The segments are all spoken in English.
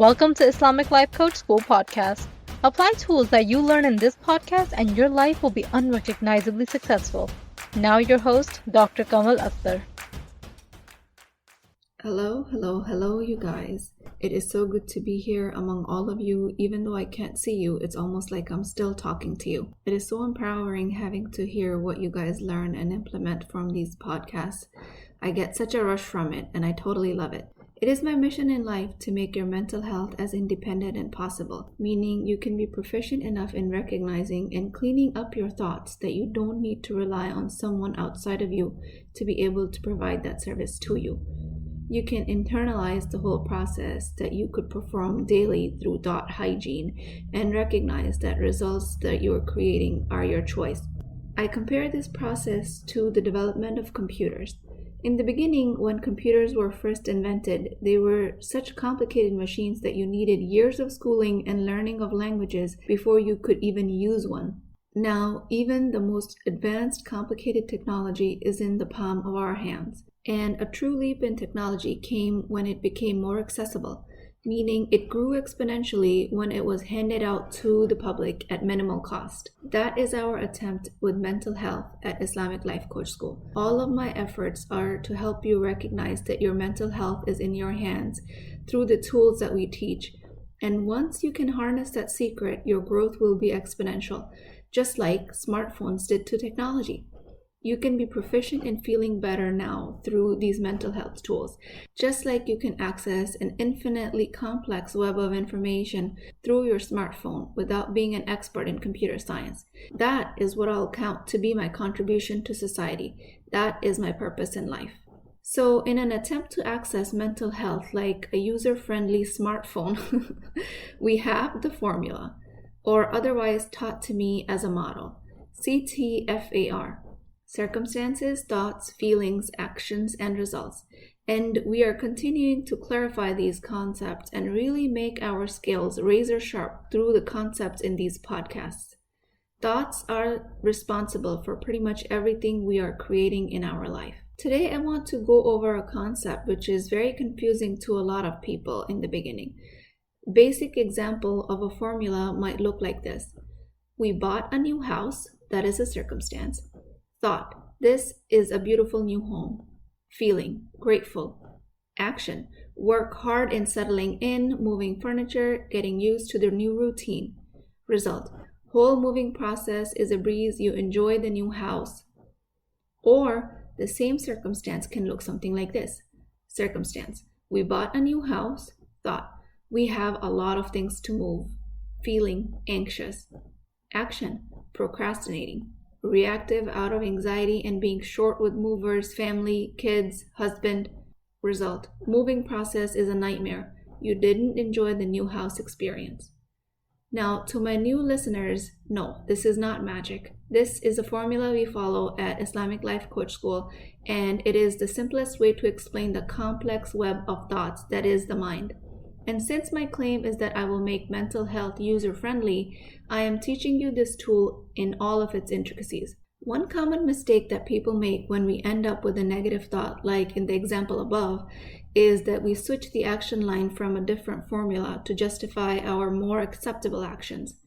Welcome to Islamic Life Coach School podcast. Apply tools that you learn in this podcast and your life will be unrecognizably successful. Now your host, Dr. Kamal Akhtar. Hello, you guys. It is so good to be here among all of you. Even though I can't see you, it's almost like I'm still talking to you. It is so empowering having to hear what you guys learn and implement from these podcasts. I get such a rush from it, and I totally love it. It is my mission in life to make your mental health as independent as possible, meaning you can be proficient enough in recognizing and cleaning up your thoughts that you don't need to rely on someone outside of you to be able to provide that service to you. You can internalize the whole process that you could perform daily through thought hygiene and recognize that results that you're creating are your choice. I compare this process to the development of computers. In the beginning, when computers were first invented, they were such complicated machines that you needed years of schooling and learning of languages before you could even use one. Now, even the most advanced, complicated technology is in the palm of our hands. And a true leap in technology came when it became more accessible, meaning it grew exponentially when it was handed out to the public at minimal cost. That is our attempt with mental health at Islamic Life Coach School. All of my efforts are to help you recognize that your mental health is in your hands through the tools that we teach. And once you can harness that secret, your growth will be exponential, just like smartphones did to technology. You can be proficient in feeling better now through these mental health tools, just like you can access an infinitely complex web of information through your smartphone without being an expert in computer science. That is what I'll count to be my contribution to society. That is my purpose in life. So in an attempt to access mental health like a user-friendly smartphone, we have the formula, or otherwise taught to me as a model, CTFAR. Circumstances, thoughts, feelings, actions, and results. And we are continuing to clarify these concepts and really make our skills razor sharp through the concepts in these podcasts. Thoughts are responsible for pretty much everything we are creating in our life. Today, I want to go over a concept which is very confusing to a lot of people in the beginning. Basic example of a formula might look like this. We bought a new house, that is a circumstance. Thought, this is a beautiful new home. Feeling, grateful. Action, work hard in settling in, moving furniture, getting used to the new routine. Result, whole moving process is a breeze, you enjoy the new house. Or the same circumstance can look something like this. Circumstance, we bought a new house. Thought, we have a lot of things to move. Feeling, anxious. Action, procrastinating. Reactive out of anxiety and being short with movers, family, kids, husband. Result, moving process is a nightmare. You didn't enjoy the new house experience. Now, to my new listeners, no, this is not magic. This is a formula we follow at Islamic Life Coach School, and it is the simplest way to explain the complex web of thoughts that is the mind. And since my claim is that I will make mental health user-friendly, I am teaching you this tool in all of its intricacies. One common mistake that people make when we end up with a negative thought, like in the example above, is that we switch the action line from a different formula to justify our more acceptable actions.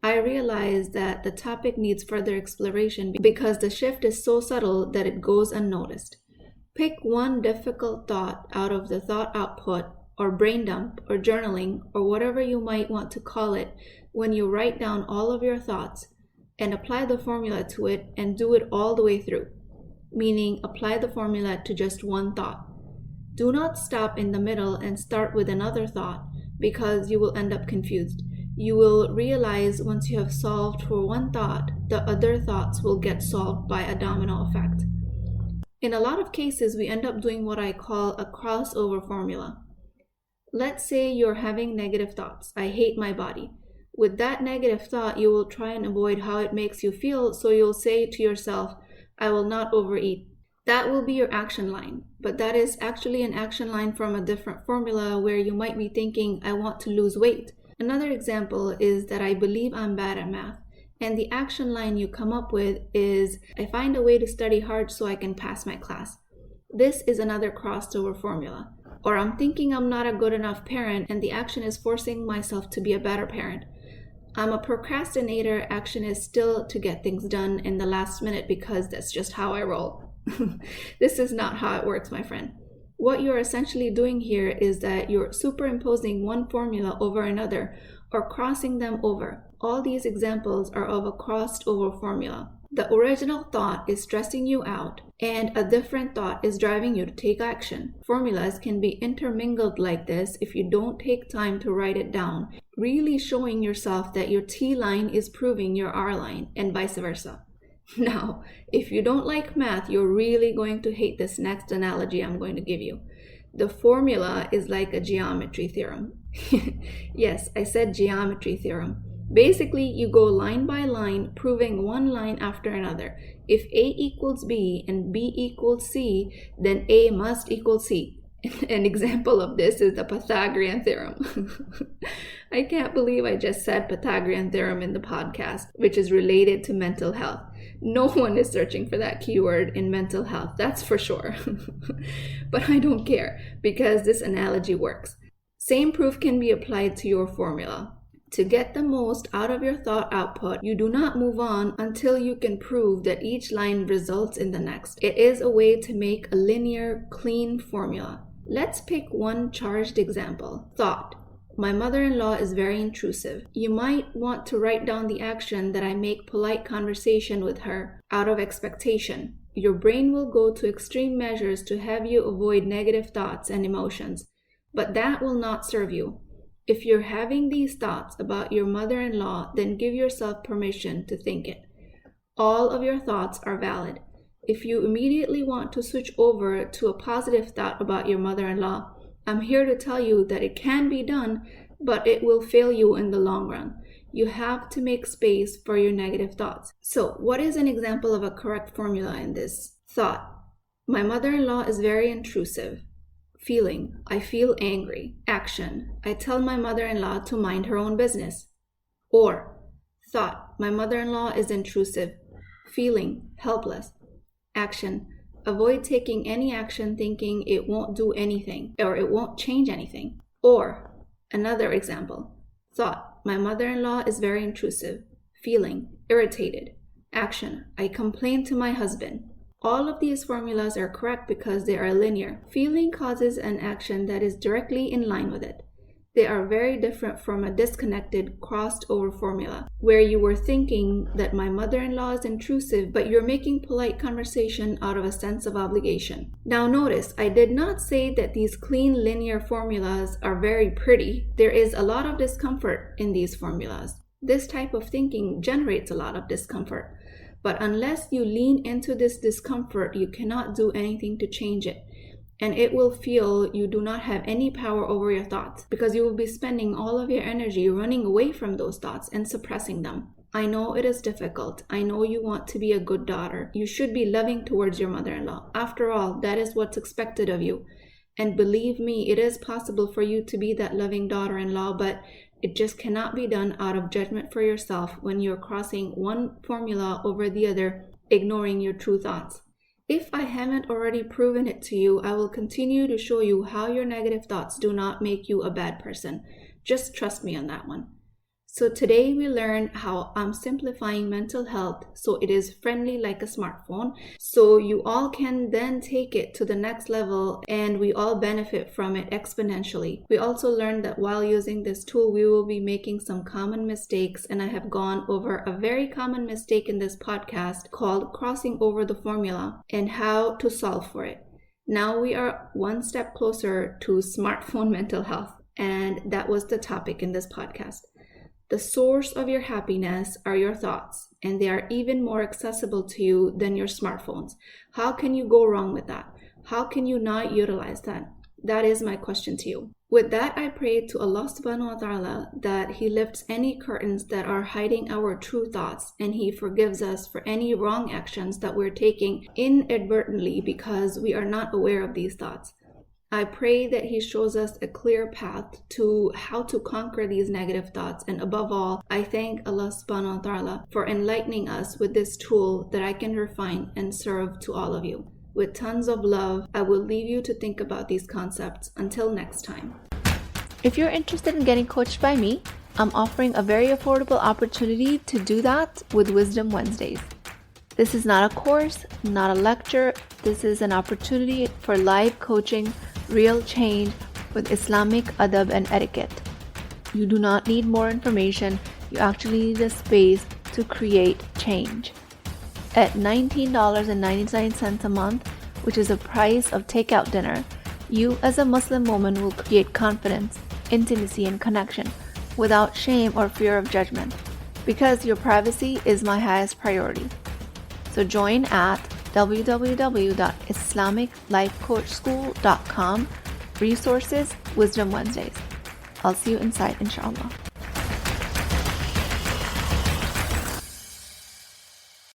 I realize that the topic needs further exploration because the shift is so subtle that it goes unnoticed. Pick one difficult thought out of the thought output or brain dump, or journaling, or whatever you might want to call it, when you write down all of your thoughts and apply the formula to it and do it all the way through, meaning apply the formula to just one thought. Do not stop in the middle and start with another thought because you will end up confused. You will realize once you have solved for one thought, the other thoughts will get solved by a domino effect. In a lot of cases, we end up doing what I call a crossover formula. Let's say you're having negative thoughts. I hate my body. With that negative thought, you will try and avoid how it makes you feel, so you'll say to yourself, I will not overeat. That will be your action line, but that is actually an action line from a different formula where you might be thinking, I want to lose weight. Another example is that I believe I'm bad at math, and the action line you come up with is, I find a way to study hard so I can pass my class. This is another crossover formula. Or I'm thinking I'm not a good enough parent and the action is forcing myself to be a better parent. I'm a procrastinator, action is still to get things done in the last minute because that's just how I roll. This is not how it works, my friend. What you're essentially doing here is that you're superimposing one formula over another or crossing them over. All these examples are of a crossed over formula. The original thought is stressing you out, and a different thought is driving you to take action. Formulas can be intermingled like this if you don't take time to write it down, really showing yourself that your T line is proving your R line, and vice versa. Now, if you don't like math, you're really going to hate this next analogy I'm going to give you. The formula is like a geometry theorem. Yes, I said geometry theorem. Basically, you go line by line, proving one line after another. If A equals B and B equals C, then A must equal C. An example of this is the Pythagorean theorem. I can't believe I just said Pythagorean theorem in the podcast, which is related to mental health. No one is searching for that keyword in mental health, that's for sure. But I don't care, because this analogy works. Same proof can be applied to your formula. To get the most out of your thought output, you do not move on until you can prove that each line results in the next. It is a way to make a linear, clean formula. Let's pick one charged example. Thought. My mother-in-law is very intrusive. You might want to write down the action that I make polite conversation with her out of expectation. Your brain will go to extreme measures to have you avoid negative thoughts and emotions, but that will not serve you. If you're having these thoughts about your mother-in-law, then give yourself permission to think it. All of your thoughts are valid. If you immediately want to switch over to a positive thought about your mother-in-law, I'm here to tell you that it can be done, but it will fail you in the long run. You have to make space for your negative thoughts. So, what is an example of a correct formula in this? Thought. My mother-in-law is very intrusive. Feeling. I feel angry. Action. I tell my mother-in-law to mind her own business. Or, thought. My mother-in-law is intrusive. Feeling. Helpless. Action. Avoid taking any action thinking it won't do anything or it won't change anything. Or, another example. Thought. My mother-in-law is very intrusive. Feeling. Irritated. Action. I complain to my husband. All of these formulas are correct because they are linear. Feeling causes an action that is directly in line with it. They are very different from a disconnected, crossed over formula, where you were thinking that my mother-in-law is intrusive, but you're making polite conversation out of a sense of obligation. Now notice, I did not say that these clean linear formulas are very pretty. There is a lot of discomfort in these formulas. This type of thinking generates a lot of discomfort. But unless you lean into this discomfort, you cannot do anything to change it. And it will feel you do not have any power over your thoughts because you will be spending all of your energy running away from those thoughts and suppressing them. I know it is difficult. I know you want to be a good daughter. You should be loving towards your mother-in-law. After all, that is what's expected of you. And believe me, it is possible for you to be that loving daughter-in-law, but it just cannot be done out of judgment for yourself when you're crossing one formula over the other, ignoring your true thoughts. If I haven't already proven it to you, I will continue to show you how your negative thoughts do not make you a bad person. Just trust me on that one. So today we learned how I'm simplifying mental health so it is friendly like a smartphone, so you all can then take it to the next level and we all benefit from it exponentially. We also learned that while using this tool, we will be making some common mistakes, and I have gone over a very common mistake in this podcast called crossing over the formula and how to solve for it. Now we are one step closer to smartphone mental health, and that was the topic in this podcast. The source of your happiness are your thoughts, and they are even more accessible to you than your smartphones. How can you go wrong with that? How can you not utilize that? That is my question to you. With that, I pray to Allah subhanahu wa ta'ala that He lifts any curtains that are hiding our true thoughts, and He forgives us for any wrong actions that we're taking inadvertently because we are not aware of these thoughts. I pray that He shows us a clear path to how to conquer these negative thoughts. And above all, I thank Allah subhanahu wa ta'ala for enlightening us with this tool that I can refine and serve to all of you. With tons of love, I will leave you to think about these concepts. Until next time. If you're interested in getting coached by me, I'm offering a very affordable opportunity to do that with Wisdom Wednesdays. This is not a course, not a lecture. This is an opportunity for live coaching, real change with Islamic adab and etiquette. You do not need more information. You actually need a space to create change. At $19.99 a month, which is the price of takeout dinner, you as a Muslim woman will create confidence, intimacy, and connection without shame or fear of judgment, because your privacy is my highest priority. So join at www.islamiclifecoachschool.com, resources, Wisdom Wednesdays. I'll see you inside, inshallah.